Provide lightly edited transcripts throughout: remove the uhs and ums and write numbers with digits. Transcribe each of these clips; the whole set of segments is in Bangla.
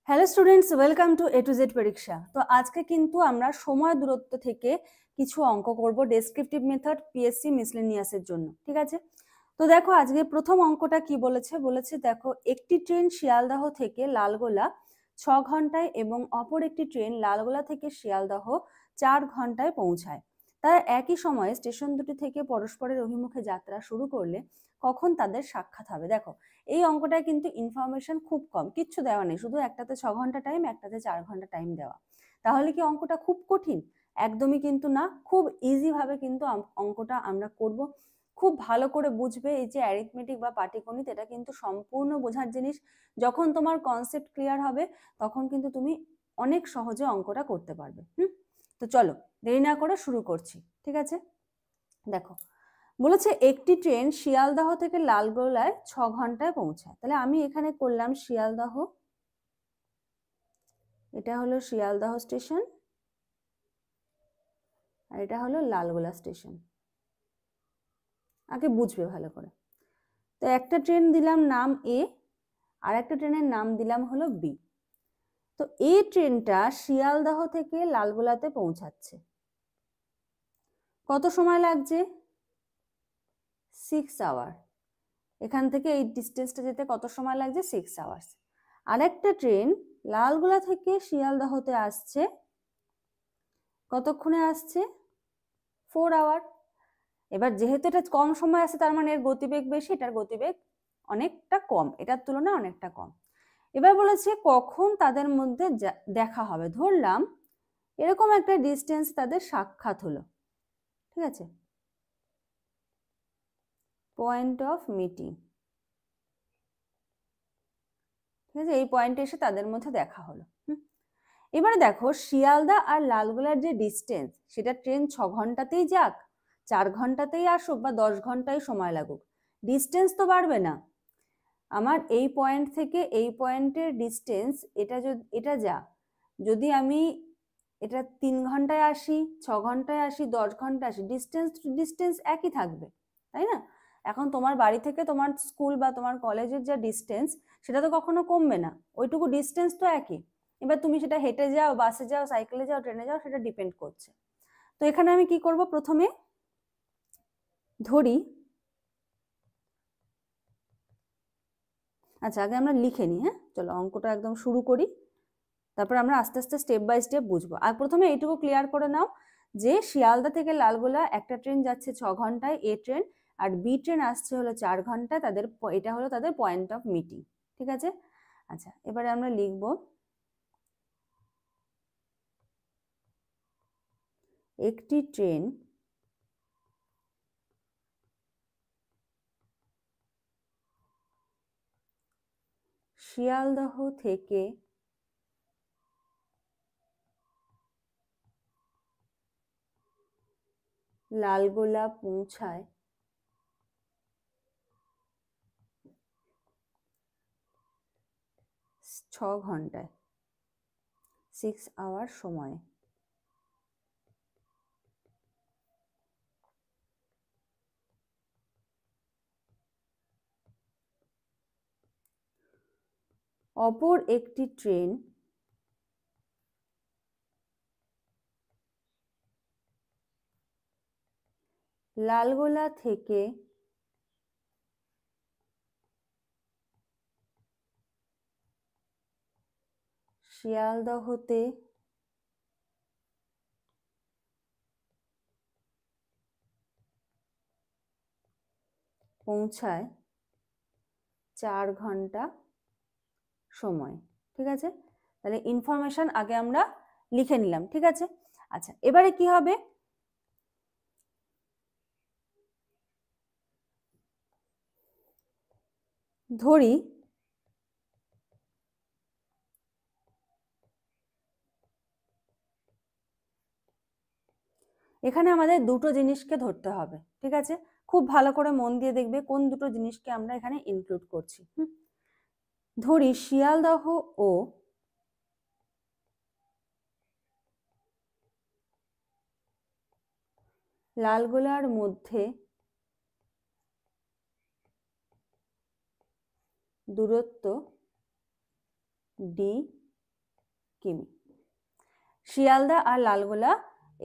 Hello students, welcome to A to Z পরীক্ষা। তো আজকে কিন্তু আমরা সময় দূরত্ব থেকে কিছু অঙ্ক করব ডেসক্রিপটিভ মেথড পিএসসি মিসলেনিয়াসের জন্য, ঠিক আছে? তো দেখো আজকে প্রথম অঙ্কটা কি বলেছে দেখো একটি ট্রেন শিয়ালদহ থেকে লালগোলা 6 ঘন্টায় এবং অপর একটি ট্রেন লালগোলা থেকে শিয়ালদহ 4 ঘন্টায় পৌঁছায়। তারা একই সময়ে স্টেশন দুটি থেকে পরস্পরের অভিমুখে যাত্রা শুরু করলে কখন তাদের সাক্ষাৎ হবে? দেখো এই অঙ্কটায় কিন্তু ইনফরমেশন খুব কম, কিচ্ছু দেওয়া নেই, শুধু একটাতে 6 ঘন্টা টাইম, একটাতে 4 ঘন্টা টাইম দেওয়া। তাহলে কি অঙ্কটা খুব কঠিন? একদমই কিন্তু না, খুব ইজি ভাবে কিন্তু অঙ্কটা আমরা করব। খুব ভালো করে বুঝবে, এই যে অ্যারিথমেটিক বা পাটিগণিত এটা কিন্তু সম্পূর্ণ বোঝার জিনিস। যখন তোমার কনসেপ্ট ক্লিয়ার হবে তখন কিন্তু তুমি অনেক সহজে অঙ্কটা করতে পারবে। তো চলো দেরি না করে শুরু করছি, ঠিক আছে? দেখো বলেছে একটি ট্রেন শিয়ালদহ থেকে লালগোলায় 6 ঘন্টায় পৌঁছায়। তাহলে আমি এখানে করলাম শিয়ালদহ, এটা হলো শিয়ালদহ স্টেশন, আর এটা হলো লালগোলা স্টেশন। আগে বুঝবে ভালো করে। তো একটা ট্রেন দিলাম নাম এ, আর একটা ট্রেনের নাম দিলাম হলো বি। তো এই ট্রেনটা শিয়ালদহ থেকে লালগোলাতে পৌঁছাচ্ছে। কত সময় লাগছে? 6 আওয়ার। এখান থেকে এই ডিস্টেন্সটা যেতে কত সময় লাগছে? 6 আওয়ার্স। আরেকটা ট্রেন লালগোলা থেকে শিয়ালদহতে আসছে, কতক্ষণে আসছে? 4 আওয়ার। এবার যেহেতু এটা কম সময় আসছে তার মানে এর গতিবেগ বেশি, এটার গতিবেগ অনেকটা কম, এটার তুলনায় অনেকটা কম। এবার বলেছে কখন তাদের মধ্যে দেখা হবে। ধরলাম এরকম একটা ডিস্টেন্স তাদের সাক্ষাৎ হলো, ঠিক আছে? পয়েন্ট অফ মিটিং, ঠিক আছে? এই পয়েন্টে এসে তাদের মধ্যে দেখা হলো। এবারে দেখো শিয়ালদা আর লালগোলার যে ডিস্টেন্স, সেটা ট্রেন 6 ঘন্টাতেই যাক, 4 ঘন্টাতেই আসুক, বা 10 ঘন্টায় সময় লাগুক, ডিস্টেন্স তো বাড়বে না। আমার এই পয়েন্ট থেকে এই পয়েন্টের ডিস্টেন্স এটা যা, যদি আমি এটা 3 ঘন্টায় আসি, 6 ঘন্টায় আসি, 10 ঘন্টায় আসি, ডিস্টেন্স একই থাকবে, তাই না? এখন তোমার বাড়ি থেকে তোমার স্কুল বা তোমার কলেজের যা ডিস্টেন্স, সেটা তো কখনো কমবে না, ওইটুকু ডিস্টেন্স তো একই। এবার তুমি সেটা হেঁটে যাও, বাসে যাও, সাইকেলে যাও, ট্রেনে যাও, সেটা ডিপেন্ড করছে। তো এখানে আমি কি করব? প্রথমে ধরি, আচ্ছা আগে আমরা লিখে নিই। হ্যাঁ চলো অঙ্কটা একদম শুরু করি, তারপর আমরা আস্তে আস্তে স্টেপ বাই স্টেপ বুঝবো। আর প্রথমে এইটুকু ক্লিয়ার করে নাও যে শিয়ালদা থেকে লালগোলা একটা ট্রেন যাচ্ছে 6 ঘন্টায় এ ট্রেন, আর বি ট্রেন আসছে হলো 4 ঘন্টা। এটা হলো তাদের পয়েন্ট অফ মিটিং, ঠিক আছে? আচ্ছা এবারে আমরা লিখব একটি ট্রেন শিয়ালদহ থেকে লালগোলা পৌঁছায় 6 ঘন্টায়, 6 আওয়ার সময়ে। অপর একটি ট্রেন লালগোলা থেকে শিয়ালদহতে পৌঁছায় 4 ঘন্টা সময়, ঠিক আছে? তাহলে ইনফরমেশন আগে আমরা লিখে নিলাম, ঠিক আছে? আচ্ছা এবারে কি হবে? ধরি এখানে আমাদের দুটো জিনিসকে ধরতে হবে, ঠিক আছে? খুব ভালো করে মন দিয়ে দেখবে কোন দুটো জিনিসকে আমরা এখানে ইনক্লুড করছি। ধরি শিয়ালদহ ও লালগোলার মধ্যে দূরত্ব d কিমি। শিয়ালদা আর লালগোলা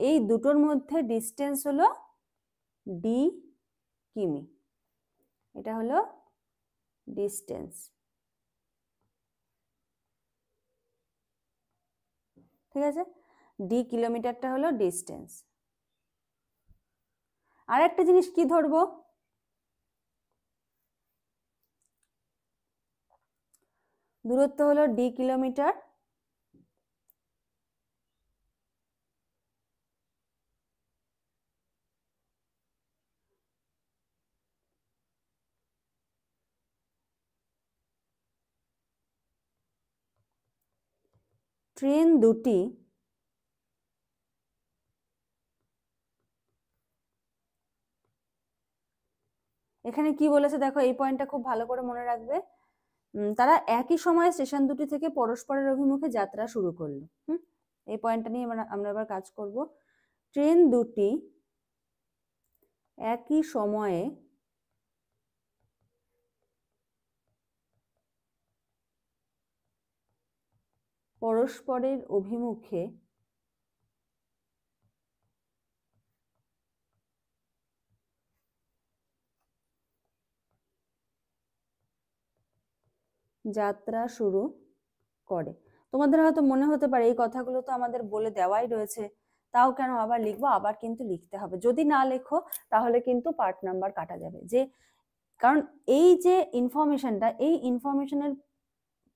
এই দুটোর মধ্যে ডিস্টেন্স হলো ডি কিমি। এটা হলো ডিস্টেন্স, ঠিক আছে? ডি কিলোমিটারটা হলো ডিস্টেন্স। আর একটা জিনিস কি ধরবো, দূরত্ব হলো ডি কিলোমিটার, ট্রেন দুটি এখানে কি বলেছে দেখো, এই পয়েন্টটা খুব ভালো করে মনে রাখবে। তারা একই সময়ে স্টেশন দুটি থেকে পরস্পরের অভিমুখে যাত্রা শুরু করলো। এই পয়েন্টটা নিয়ে আমরা এবার কাজ করব। ট্রেন দুটি একই সময়ে পরস্পরের অভিমুখে যাত্রা শুরু করে। তোমাদের হয়তো মনে হতে পারে এই কথাগুলো তো আমাদের বলে দেওয়াই রয়েছে, তাও কেন আবার লিখবো? আবার কিন্তু লিখতে হবে। যদি না লেখো তাহলে কিন্তু পার্ট নাম্বার কাটা যাবে। যে কারণ এই যে ইনফরমেশনটা, এই ইনফরমেশনের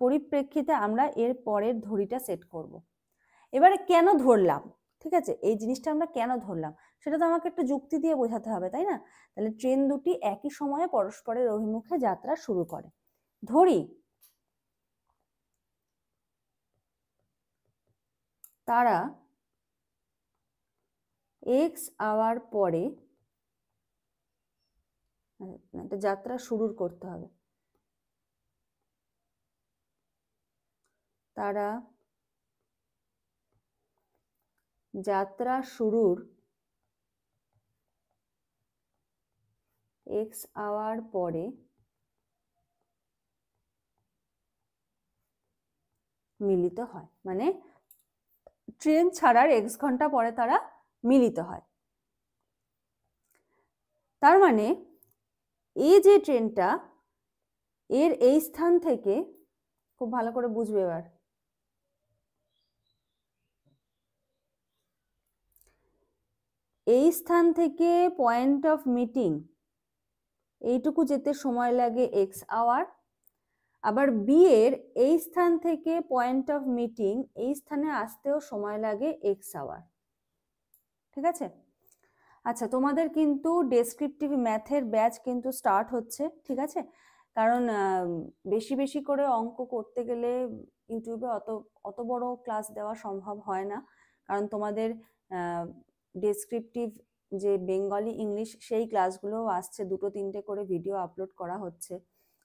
পরিপ্রেক্ষিতে আমরা এর পরের ধড়িটা সেট করব। এবারে কেন ধরলাম, ঠিক আছে, এই জিনিসটা আমরা কেন ধরলাম সেটা তো আমাকে একটু যুক্তি দিয়ে বোঝাতে হবে, তাই না? তাহলে ট্রেন দুটি একই সময়ে পরস্পরের অভিমুখে যাত্রা শুরু করে। ধরি তারা এক্স আওয়ার পরে, একটা যাত্রা শুরু করতে হবে, তারা যাত্রা শুরুর এক্স আওয়ার পরে মিলিত হয়, মানে ট্রেন ছাড়ার এক্স ঘন্টা পরে তারা মিলিত হয়। তার মানে এই যে ট্রেনটা, এর এই স্থান থেকে, খুব ভালো করে বুঝবে এবার, এই স্থান থেকে পয়েন্ট অফ মিটিং এইটুকু যেতে সময় লাগে এক্স আওয়ার, আবার বি এর এই স্থান থেকে পয়েন্ট অফ মিটিং এই স্থানে আসতেও সময় লাগে এক্স আওয়ার, ঠিক আছে? আচ্ছা, তোমাদের কিন্তু ডেসক্রিপটিভ ম্যাথের ব্যাচ কিন্তু স্টার্ট হচ্ছে, ঠিক আছে? কারণ বেশি বেশি করে অঙ্ক করতে গেলে ইউটিউবে অত বড় ক্লাস দেওয়া সম্ভব হয় না, কারণ তোমাদের ডেসক্রিপটিভ যে বেঙ্গলি ইংলিশ সেই ক্লাসগুলো আসছে, 2-3টে করে ভিডিও আপলোড করা হচ্ছে।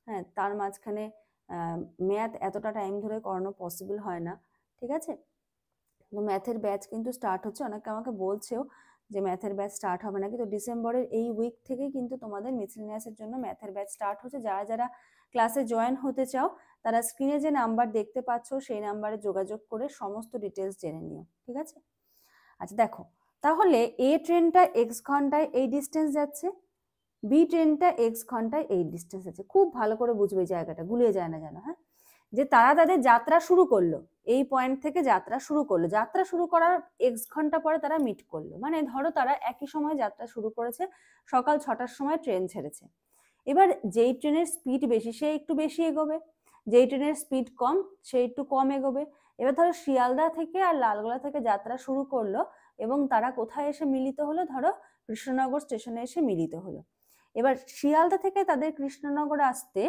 হ্যাঁ, তার মাঝখানে ম্যাথ এতটা টাইম ধরে করানো পসিবল হয় না, ঠিক আছে? তো ম্যাথের ব্যাচ কিন্তু স্টার্ট হচ্ছে। অনেকে আমাকে বলছেও যে ম্যাথের ব্যাচ স্টার্ট হবে নাকি, তো ডিসেম্বরের এই উইক থেকেই কিন্তু তোমাদের মিসেলেনিয়াসের জন্য ম্যাথের ব্যাচ স্টার্ট হচ্ছে। যারা যারা ক্লাসে জয়েন হতে চাও তারা স্ক্রিনে যে নাম্বার দেখতে পাচ্ছ সেই নাম্বারে যোগাযোগ করে সমস্ত ডিটেলস জেনে নিও, ঠিক আছে? আচ্ছা দেখো, তাহলে এ ট্রেনটা এক্স ঘন্টায় এই ডিস্টেন্স যাচ্ছে, বি ট্রেনটা এক্স ঘন্টায় এই ডিস্টেন্স যাচ্ছে। খুব ভালো করে বুঝবে এই জায়গাটা, গুলিয়ে যায় না যেন। হ্যাঁ, যে তারা তাদের যাত্রা শুরু করলো, এই পয়েন্ট থেকে যাত্রা শুরু করলো, যাত্রা শুরু করার এক্স ঘন্টা পরে তারা মিট করলো। মানে ধরো তারা একই সময় যাত্রা শুরু করেছে, সকাল 6টার সময় ট্রেন ছেড়েছে। এবার যেই ট্রেনের স্পিড বেশি সে একটু বেশি এগোবে, যেই ট্রেনের স্পিড কম সে একটু কম এগোবে। এবার ধরো শিয়ালদা থেকে আর লালগোলা থেকে যাত্রা শুরু করলো এবং তারা কোথায় এসে মিলিত হলো, ধরো কৃষ্ণনগর স্টেশনে এসে মিলিত হলো। এবার শিয়ালদা থেকে তাদের কৃষ্ণনগর আসতে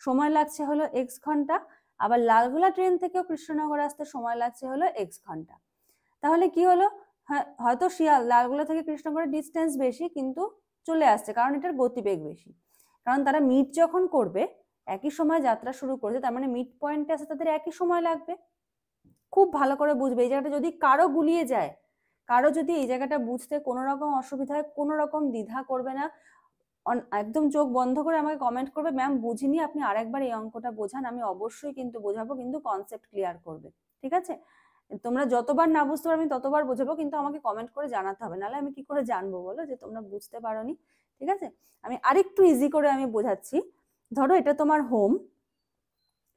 সময় লাগছে হলো এক্স ঘন্টা, আবার লালগোলা ট্রেন থেকেও কৃষ্ণনগর আসতে সময় লাগছে হলো এক্স ঘন্টা। তাহলে কি হলো, হ্যাঁ হয়তো লালগোলা থেকে কৃষ্ণনগরের ডিস্টেন্স বেশি কিন্তু চলে আসছে, কারণ এটার গতিবেগ বেশি। কারণ তারা মিট যখন করবে, একই সময় যাত্রা শুরু করছে, তার মানে মিড পয়েন্টে আসতে তাদের একই সময় লাগবে। খুব ভালো করে বুঝবে। এই জায়গাটা যদি কারো গুলিয়ে যায়, কারো যদি এই জায়গাটা বুঝতে কোনো রকম অসুবিধা হয়, কোনো রকম দ্বিধা করবে না, একদম চোখ বন্ধ করে আমাকে কমেন্ট করবে, ম্যাম বুঝিনি, আপনি আরেকবার এই অঙ্কটা বোঝান। আমি অবশ্যই কিন্তু বোঝাবো, কিন্তু কনসেপ্ট ক্লিয়ার করবে, ঠিক আছে? তোমরা যতবার না বুঝতে পারো আমি ততবার বোঝাবো, কিন্তু আমাকে কমেন্ট করে জানাতে হবে, নাহলে আমি কি করে জানবো বলো যে তোমরা বুঝতে পারোনি। ঠিক আছে, আমি আরেকটু ইজি করে আমি বোঝাচ্ছি। ধরো এটা তোমার হোম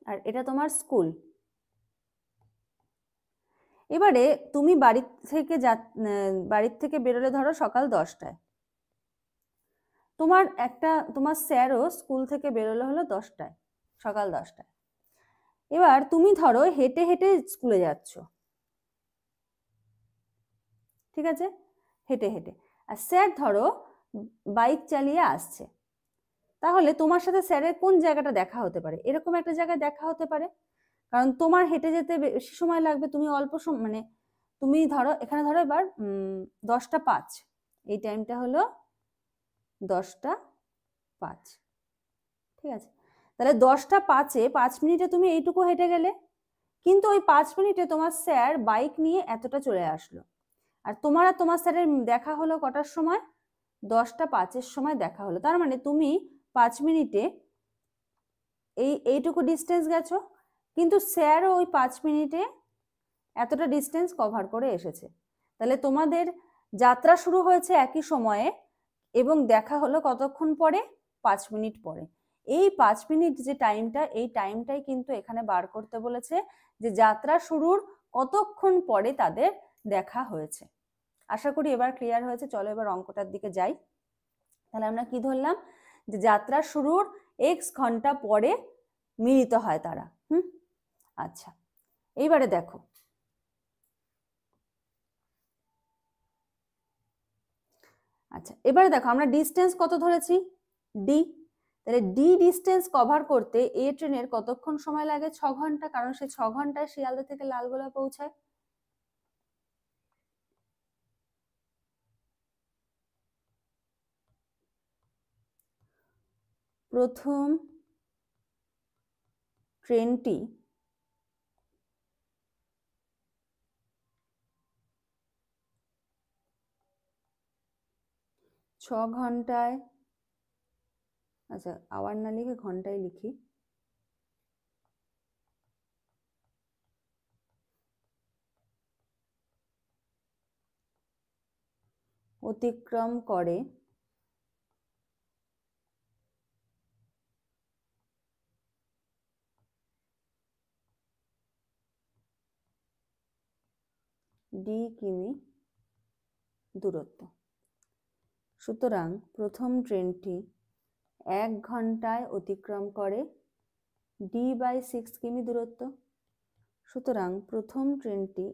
আর এটা তোমার স্কুল। এবারে তুমি বাড়ির থেকে বেরোলে ধরো সকাল 10টায়, তোমার স্যারও স্কুল থেকে বেরোলে হলো 10টায়, সকাল 10টায়। এবার তুমি ধরো হেঁটে হেঁটে স্কুলে যাচ্ছ, ঠিক আছে, হেঁটে হেঁটে, আর স্যার ধরো বাইক চালিয়ে আসছে। তাহলে তোমার সাথে স্যারের কোন জায়গাটা দেখা হতে পারে? এরকম একটা জায়গায় দেখা হতে পারে, কারণ তোমার হেঁটে যেতে বেশি সময় লাগবে, তুমি অল্প সময় মানে তুমি ধরো এখানে ধরো এবার 10টা 5, এই টাইমটা হলো 10টা 5, ঠিক আছে। তাহলে 10টা 5-এ 5 মিনিটে তুমি এইটুকু হেঁটে গেলে, কিন্তু ওই 5 মিনিটে তোমার স্যার বাইক নিয়ে এতটা চলে আসলো, আর তোমার আর তোমার স্যারের দেখা হলো কটার সময়? 10টা 5-এর সময় দেখা হলো। তার মানে তুমি 5 মিনিটে এইটুকু ডিস্টেন্স গেছো, কিন্তু স্যারও ওই 5 মিনিটে এতটা ডিস্টেন্স কভার করে এসেছে। তাহলে তোমাদের যাত্রা শুরু হয়েছে একই সময়ে এবং দেখা হলো কতক্ষণ পরে? 5 মিনিট পরে। এই 5 মিনিট যে টাইমটা, এই টাইমটাই কিন্তু এখানে বার করতে বলেছে যে যাত্রা শুরুর কতক্ষণ পরে তাদের দেখা হয়েছে। আশা করি এবার ক্লিয়ার হয়েছে। চলো এবার অঙ্কটার দিকে যাই। তাহলে আমরা কি ধরলাম? যে যাত্রা শুরুর x ঘন্টা পরে মিলিত হয় তারা। আচ্ছা, এইবারে দেখো, আচ্ছা এবারে দেখো আমরা ডিস্টেন্স কত ধরেছি? ডি। তাহলে ডি ডিস্টেন্স কভার করতে এ ট্রেনের কতক্ষণ সময় লাগে? 6 ঘন্টা, কারণ সে 6 ঘন্টায় শিয়ালদা থেকে লালগোলা পৌঁছায়। প্রথম ট্রেনটি 6 ঘন্টায়, আচ্ছা আওয়ার না লিখে ঘন্টায় লিখি, অতিক্রম করে ডি কিমি দূরত্ব। সুতরাং প্রথম ট্রেনটি 1 ঘন্টায় অতিক্রম করে d/6 কিমি দূরত্ব। সুতরাং প্রথম ট্রেনটি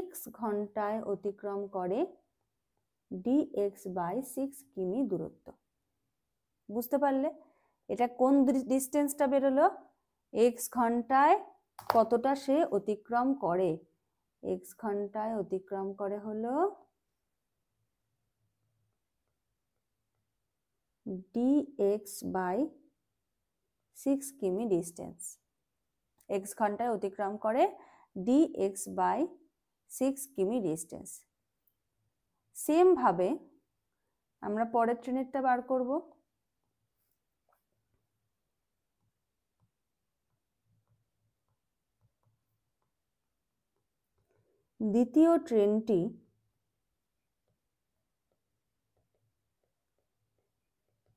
x ঘন্টায় অতিক্রম করে dx/6 কিমি দূরত্ব। বুঝতে পারলে এটা কোন ডিস্টেন্সটা বেরোলো? x ঘন্টায় কতটা সে অতিক্রম করে? x ঘন্টায় অতিক্রম করে হলো dx/6 কিমি ডিস্টেন্স। x ঘন্টায় অতিক্রম করে dx/6 কিমি ডিস্টেন্স। সেম ভাবে আমরা পরের ট্রেনেরটা বার করব। দ্বিতীয় ট্রেনটি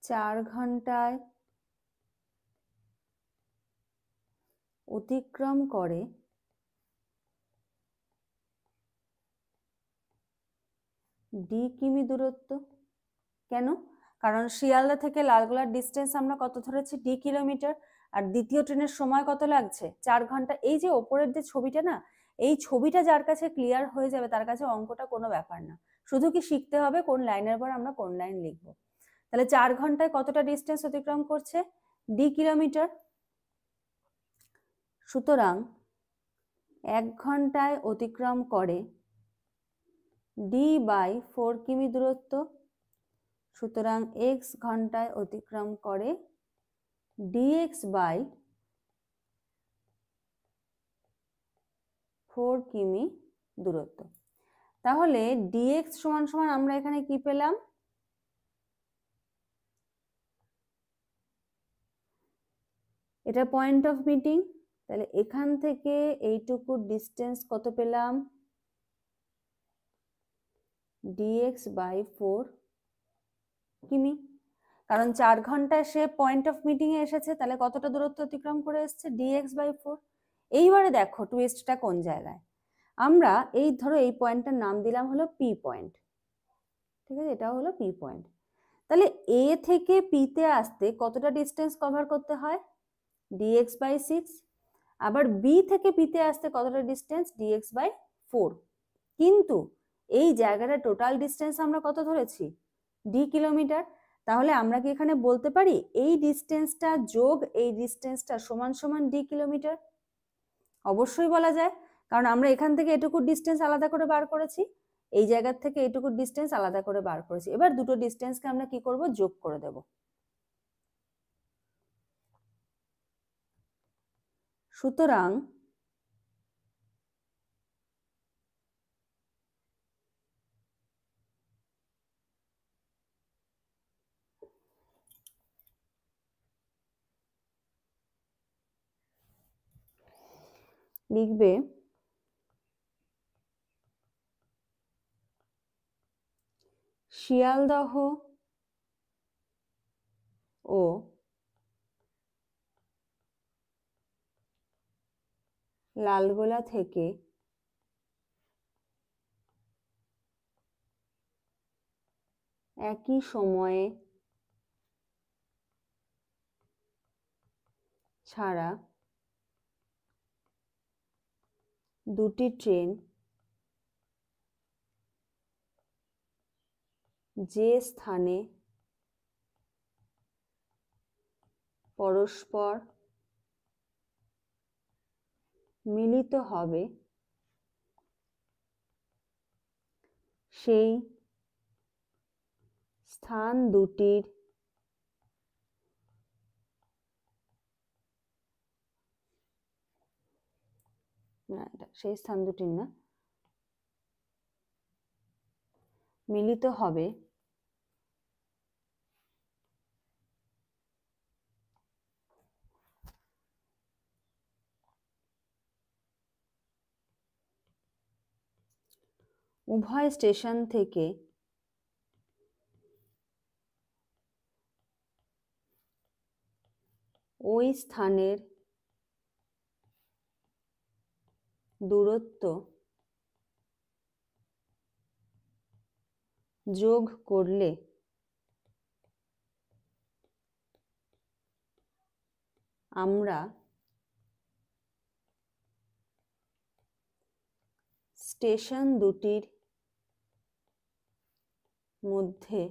4 ঘন্টায় অতিক্রম করে ডি কিমি দূরত্ব। কেন? কারণ শিয়ালদা থেকে লালগোলার ডিস্টেন্স আমরা কত ধরেছি? D kilometre. আর দ্বিতীয় ট্রেনের সময় কত লাগছে? 4 ঘন্টা। এই যে ওপরের যে ছবিটা না, এই ছবিটা যার কাছে ক্লিয়ার হয়ে যাবে তার কাছে অঙ্কটা কোনো ব্যাপার না, শুধু কি শিখতে হবে কোন লাইনের পর আমরা কোন লাইন লিখবো। তাহলে 4 ঘন্টায় কতটা ডিস্টেন্স অতিক্রম করছে? D kilometre. সুতরাং 1 ঘন্টায় অতিক্রম করে d/4 কিমি দূরত্ব। সুতরাং x ঘন্টায় অতিক্রম করে dx/4 কিমি দূরত্ব। তাহলে dx সমান সমান আমরা এখানে কি পেলাম? এটা পয়েন্ট অফ মিটিং, তাহলে এখান থেকে এইটুকু ডিস্টেন্স কত পেলাম, dx/4 কিমি। কারণ 4 ঘন্টায় সে পয়েন্ট অফ মিটিং এ এসেছে, তাহলে কতটা দূরত্ব অতিক্রম করে এসেছে, dx/4। এইবারে দেখো টুইস্টটা কোন জায়গায়, আমরা এই ধরো এই পয়েন্টটার নাম দিলাম হলো পি পয়েন্ট, ঠিক আছে, এটা হলো পি পয়েন্ট। তাহলে এ থেকে পি তে আসতে কতটা ডিস্টেন্স কভার করতে হয়, dx/6। আবার বি থেকে পি তে আসতে কতটা ডিস্টেন্স, dx/4। কিন্তু এই জায়গাটা টোটাল ডিস্টেন্স আমরা কত ধরেছি, ডি কিলোমিটার। তাহলে আমরা কি এখানে বলতে পারি এই ডিস্টেন্সটা যোগ এই ডিস্টেন্সটা সমান সমান ডি কিলোমিটার? অবশ্যই বলা যায়, কারণ আমরা এখান থেকে এটুকু ডিস্টেন্স আলাদা করে বার করেছি, এই জায়গা থেকে এটুকু ডিস্টেন্স আলাদা করে বার করেছি। এবার দুটো ডিস্টেন্সকে আমরা কি করব, যোগ করে দেব। সুতরাং লিখবে শিয়ালদহ ও লালগোলা থেকে একই সময়ে ছাড়া দুটি ট্রেন যে স্থানে পরস্পর মিলিত হবে সেই স্থান দুটির মিলিত হবে উভয় স্টেশন থেকে ওই স্থানের দূরত্ব যোগ করলে আমরা স্টেশন দুটির মধ্যে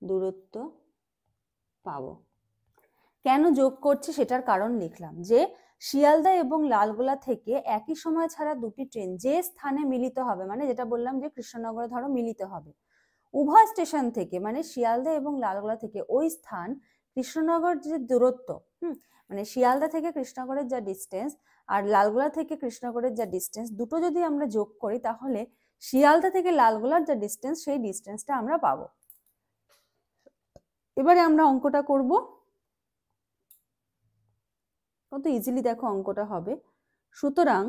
দূরত্ব পাবো। কেন যোগ করছি সেটার কারণ লিখলাম, যে শিয়ালদা এবং লালগোলা থেকে একই সময় ছাড়া দুটি ট্রেন যে স্থানে মিলিত হবে, মানে যেটা বললাম যে কৃষ্ণনগরে ধরো মিলিত হবে, উভয় স্টেশন থেকে মানে শিয়ালদা এবং লালগোলা থেকে ওই স্থান কৃষ্ণনগর যে দূরত্ব, মানে শিয়ালদা থেকে কৃষ্ণনগরের যা ডিস্টেন্স আর লালগোলা থেকে কৃষ্ণনগরের যা ডিস্টেন্স, দুটো যদি আমরা যোগ করি তাহলে শিয়ালদা থেকে লালগোলার যা ডিস্টেন্স সেই ডিস্টেন্সটা আমরা পাবো। এবারে আমরা অঙ্কটা করব, কত ইজিলি দেখো অঙ্কটা হবে। সুতরাং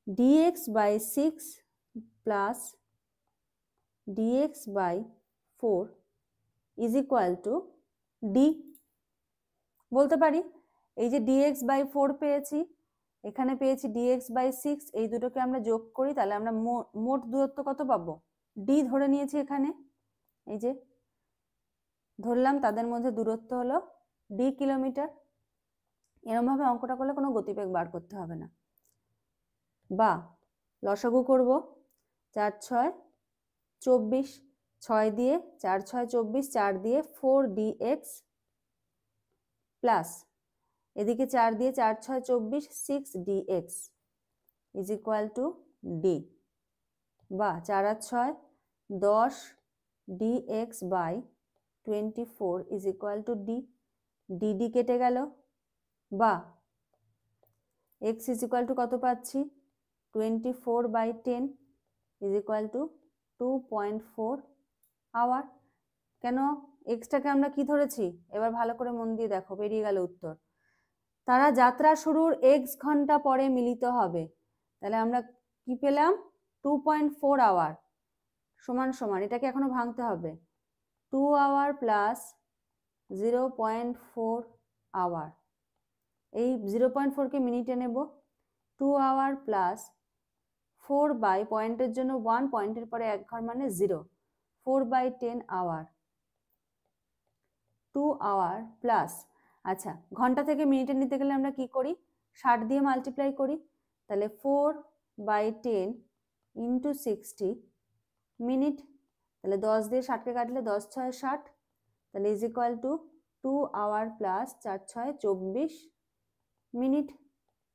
dx/6 plus dx/4 is equal two D. বলতে পারি এই যে dx/4 পেয়েছি, এখানে পেয়েছি dx/6, এই দুটোকে আমরা যোগ করি তাহলে আমরা মোট দূরত্ব কত পাবো, ডি ধরে নিয়েছি এখানে, এই যে ধরলাম তাদের মধ্যে দূরত্ব হলো ডি কিলোমিটার। এরকম ভাবে অঙ্কটা করলে কোনো গতিবেগ বার করতে হবে না। বা লসাগু করব, 4 6 24, 6 দিয়ে 4 6 24, 4 দিয়ে 4 dx প্লাস এদিকে 4 দিয়ে 4 6 24, 6 dx is equal two D. বা 4 আর 6 10 dx/24 is equal two D. D কেটে গেল, বা x ইজ ইকুয়াল টু কত পাচ্ছি, 24/10 ইজ ইকুয়াল টু 2.4 আওয়ার। কেন এক্সটাকে আমরা কি ধরেছি, এবার ভালো করে মন দিয়ে দেখো, বেরিয়ে গেল উত্তর। তারা যাত্রা শুরুর এক্স ঘন্টা পরে মিলিত হবে, তাহলে আমরা কি পেলাম, 2.4 আওয়ার সমান সমান, এটাকে এখনো ভাঙতে হবে, 2 আওয়ার প্লাস 0.4 আওয়ার, এই 0.4 কে মিনিটে নেব, 2 আওয়ার প্লাস 4 বাই পয়েন্টের জন্য 1, পয়েন্টের পরে 1 ঘর মানে 0, 4/10 আওয়ার, 2 আওয়ার প্লাস, আচ্ছা ঘন্টা থেকে মিনিটে নিতে গেলে আমরা কি করি, 60 দিয়ে মাল্টিপ্লাই করি, তাহলে 4/10 ইন্টু 60 মিনিট, তাহলে 10 দিয়ে 60কে কাটলে 10 6 60, তাহলে is equal to 2 hour plus 4 6 24 minute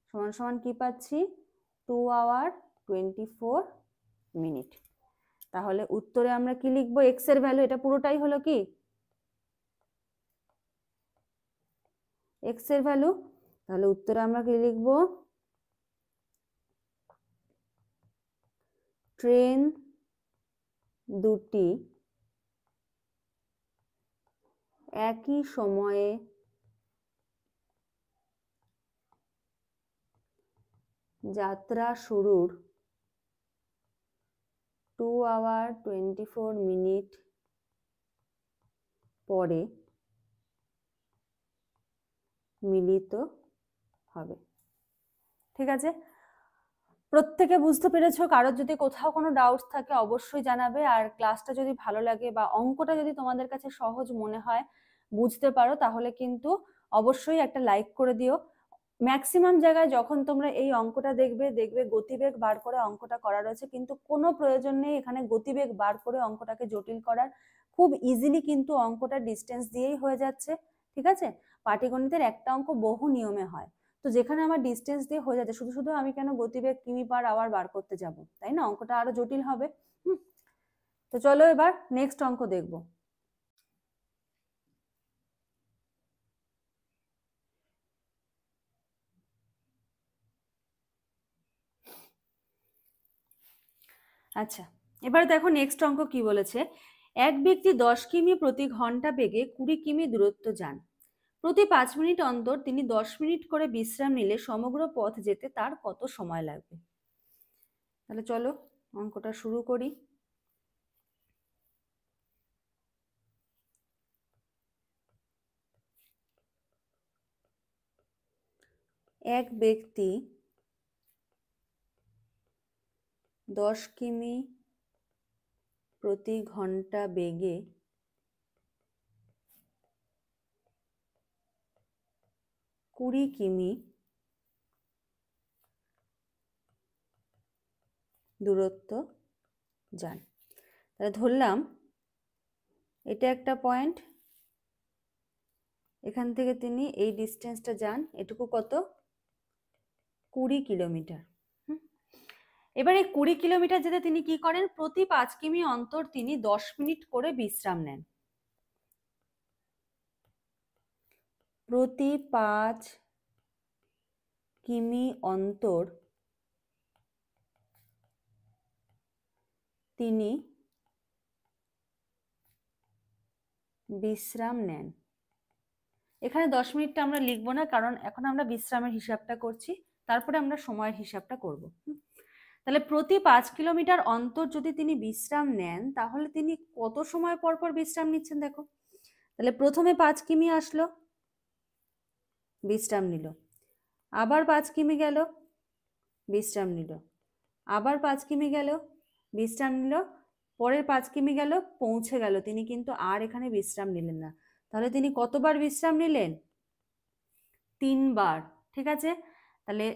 সমান সমান কি পাচ্ছি, 2 আওয়ার 24 মিনিট। তাহলে উত্তরে আমরা কি লিখবো, এক্স এর ভ্যালু, এটা পুরোটাই হলো কি এক্স এর ভ্যালু, তাহলে উত্তরে আমরা কি লিখবো, ট্রেন দুটি একই সময়ে যাত্রা শুরুর 2 আওয়ার 24 মিনিট পরে মিলিত হবে। ঠিক আছে, প্রত্যেকে বুঝতে পেরেছো? কারোর যদি কোথাও কোনো ডাউটস থাকে অবশ্যই জানাবে, আর ক্লাসটা যদি ভালো লাগে বা অঙ্কটা যদি তোমাদের কাছে সহজ মনে হয়, বুঝতে পারো, তাহলে কিন্তু অবশ্যই একটা লাইক করে দিও। ম্যাক্সিমাম জায়গায় যখন তোমরা এই অঙ্কটা দেখবে গতিবেগ বার করে অঙ্কটা করা রয়েছে, কিন্তু কোনো প্রয়োজন নেই এখানে গতিবেগ বার করে অঙ্কটাকে জটিল করার, খুব ইজিলি কিন্তু অঙ্কটা ডিস্টেন্স দিয়েই হয়ে যাচ্ছে। ঠিক আছে, পাটিগণিতের একটা অঙ্ক বহু নিয়মে হয়, তো যেখানে আমার ডিস্টেন্স দিয়ে হয়ে যাচ্ছে, শুধু শুধু আমি কেন গতিবেগ কিমি পার আওয়ার বার করতে যাব, তাই না, অঙ্কটা আরো জটিল হবে। তো চলো এবার নেক্সট অঙ্ক দেখবো। আচ্ছা, এবার দেখো নেক্সট অঙ্ক কি বলেছে, এক ব্যক্তি 10 কিমি প্রতি ঘন্টা বেগে 20 কিমি দূরত্ব যান, প্রতি 5 মিনিট অন্তর তিনি 10 মিনিট করে বিশ্রাম নিলে সমগ্র পথ যেতে তার কত সময় লাগবে। তাহলে চলো অঙ্কটা শুরু করি। এক ব্যক্তি 10 কিমি প্রতি ঘন্টা বেগে 20 কিমি দূরত্ব যান। তাহলে ধরলাম এটা একটা পয়েন্ট, এখান থেকে তিনি এই ডিস্টেন্সটা যান, এটুকু কত, 20 কিলোমিটার। এবার এই 20 কিলোমিটার যেতে তিনি কি করেন, প্রতি 5 কিমি অন্তর তিনি 10 মিনিট করে বিশ্রাম নেন, প্রতি 5 কিমি অন্তর তিনি বিশ্রাম নেন। এখানে 10 মিনিটটা আমরা লিখবো না, কারণ এখন আমরা বিশ্রামের হিসাবটা করছি, তারপরে আমরা সময়ের হিসাবটা করব। তাহলে প্রতি 5 কিলোমিটার অন্তর যদি তিনি বিশ্রাম নেন, তাহলে তিনি কত সময় পর পর বিশ্রাম নিচ্ছেন দেখো। তাহলে প্রথমে 5 কিমি আসলো, বিশ্রাম নিল, আবার 5 কিমি গেল, বিশ্রাম নিল, আবার 5 কিমি গেল, বিশ্রাম নিল, পরের 5 কিমি গেল, পৌঁছে গেল, তিনি কিন্তু আর এখানে বিশ্রাম নিলেন না। তাহলে তিনি কতবার বিশ্রাম নিলেন, 3 বার। ঠিক আছে, তাহলে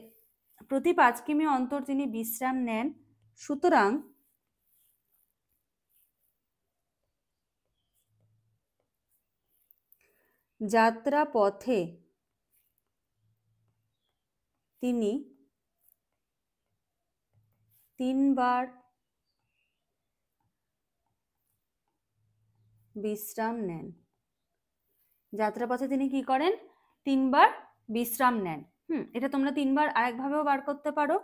প্রতি 5 কিমি অন্তর তিনি বিশ্রাম নেন, সুতরাং যাত্রা পথে তিনি 3 বার বিশ্রাম নেন। যাত্রাপথে তিনি কি করেন, 3 বার বিশ্রাম নেন। এটা তোমরা 3 বার আরেকভাবেও বার করতে পারো,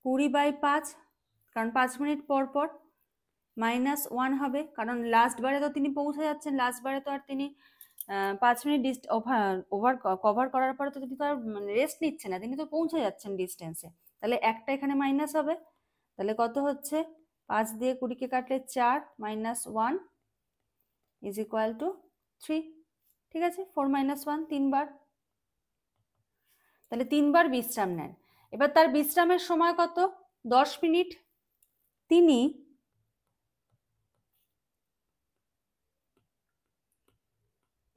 20/5, কারণ 5 মিনিট পর পর, -1 হবে, কারণ লাস্ট বারে তো তিনি পৌঁছে যাচ্ছেন, লাস্ট বারে তো আর তিনি 5 মিনিট কভার করার পরে তো তিনি তো আর রেস্ট নিচ্ছে না, তিনি তো পৌঁছে যাচ্ছেন ডিস্টেন্সে। তাহলে একটা এখানে মাইনাস হবে, তাহলে কত হচ্ছে 5 দিয়ে 20কে কাটলে 4 -1 ইজ ইকুয়াল টু 3। ঠিক আছে, 4 - 1 3বার, তাহলে 3বার বিশ্রাম নেন। এবার তার বিশ্রামের সময় কত? 10 মিনিট। তিনি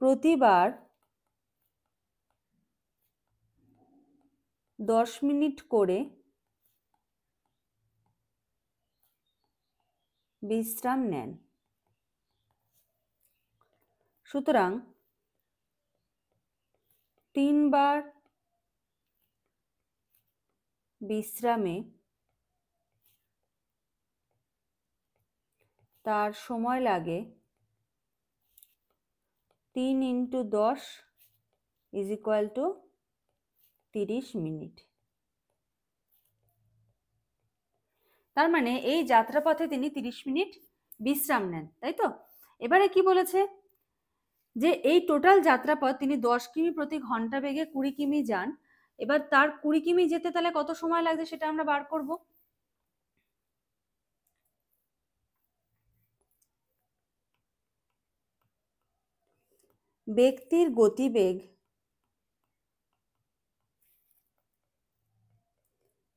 প্রতিবার 10 মিনিট করে বিশ্রাম নেন। সুতরাং 3বার বিশ্রামে তার সময় লাগে 3 × 10 ইজ ইকুয়াল টু 30 মিনিট। তার মানে এই যাত্রাপথে তিনি 30 মিনিট বিশ্রাম নেন, তাই তো? এবারে কি বলেছে যে এই টোটাল যাত্রাপথ তিনি 10 কিমি প্রতি ঘন্টা বেগে 20 কিমি যান। এবার তার 20 কিমি যেতে তাহলে কত সময় লাগছে সেটা আমরা বার করব। ব্যক্তির গতিবেগ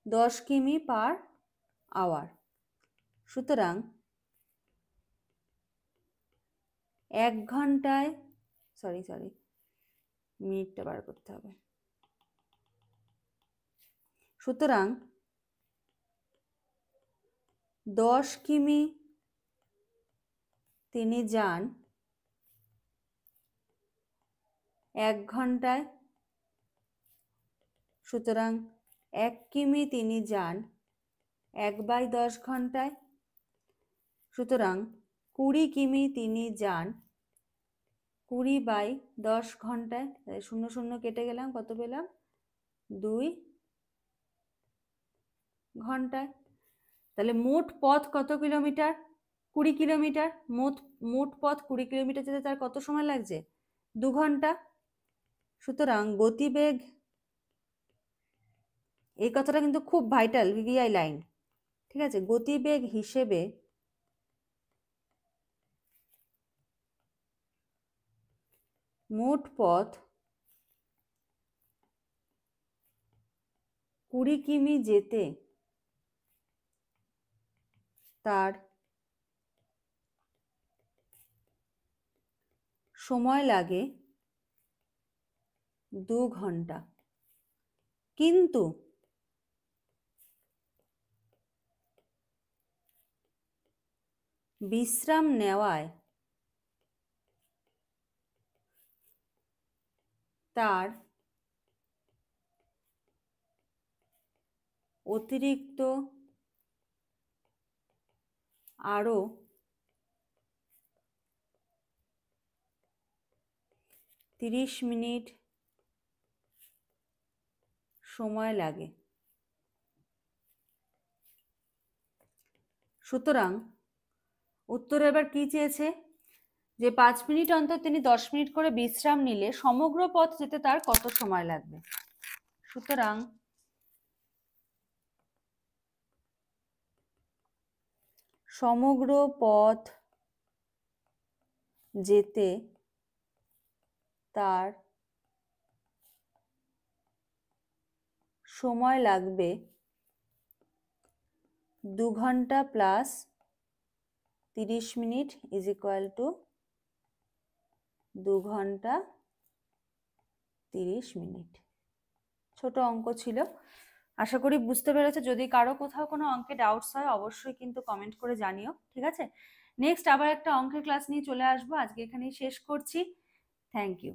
10 কিমি/আওয়ার। সুতরাং 1 ঘন্টায় মিনিটটা বার করতে হবে। সুতরাং 10 কিমি তিনি যান 1 ঘন্টায়। সুতরাং 1 কিমি তিনি যান 1/10 ঘন্টায়। সুতরাং 20 কিমি তিনি যান 20/10 ঘন্টায়। 0 0 কেটে গেলাম, কত পেলাম? 2 ঘন্টায়। তাহলে মোট পথ কত কিলোমিটার? 20 কিলোমিটার। মোট পথ 20 কিলোমিটার যেতে তার কত সময় লাগছে? 2 ঘন্টা। সুতরাং গতিবেগ, এই কথাটা কিন্তু খুব ভাইটাল ভিভিআই লাইন, ঠিক আছে? গতিবেগ হিসেবে মোট পথ 20 কিমি যেতে তার সময় লাগে 2 ঘন্টা। কিন্তু বিশ্রাম নেওয়ায় তার অতিরিক্ত আরো 30 মিনিট সময় লাগে। সুতরাং উত্তরে এবার কি চেয়েছে? যে 5 মিনিট অন্তর তিনি 10 মিনিট করে বিশ্রাম নিলে সমগ্র পথ যেতে তার কত সময় লাগবে। সুতরাং সমগ্র পথ যেতে তার সময় লাগবে 2 ঘন্টা plus 30 minute is equal to 2 ঘন্টা 30 মিনিট। ছোট অঙ্ক ছিল, আশা করি বুঝতে পেরেছো। যদি কারো কোথাও কোনো অঙ্কে ডাউটস হয় অবশ্যই কিন্তু কমেন্ট করে জানিও, ঠিক আছে? নেক্সট আবার একটা অঙ্কের ক্লাস নিয়ে চলে আসবো। আজকে এখানেই শেষ করছি। Thank you.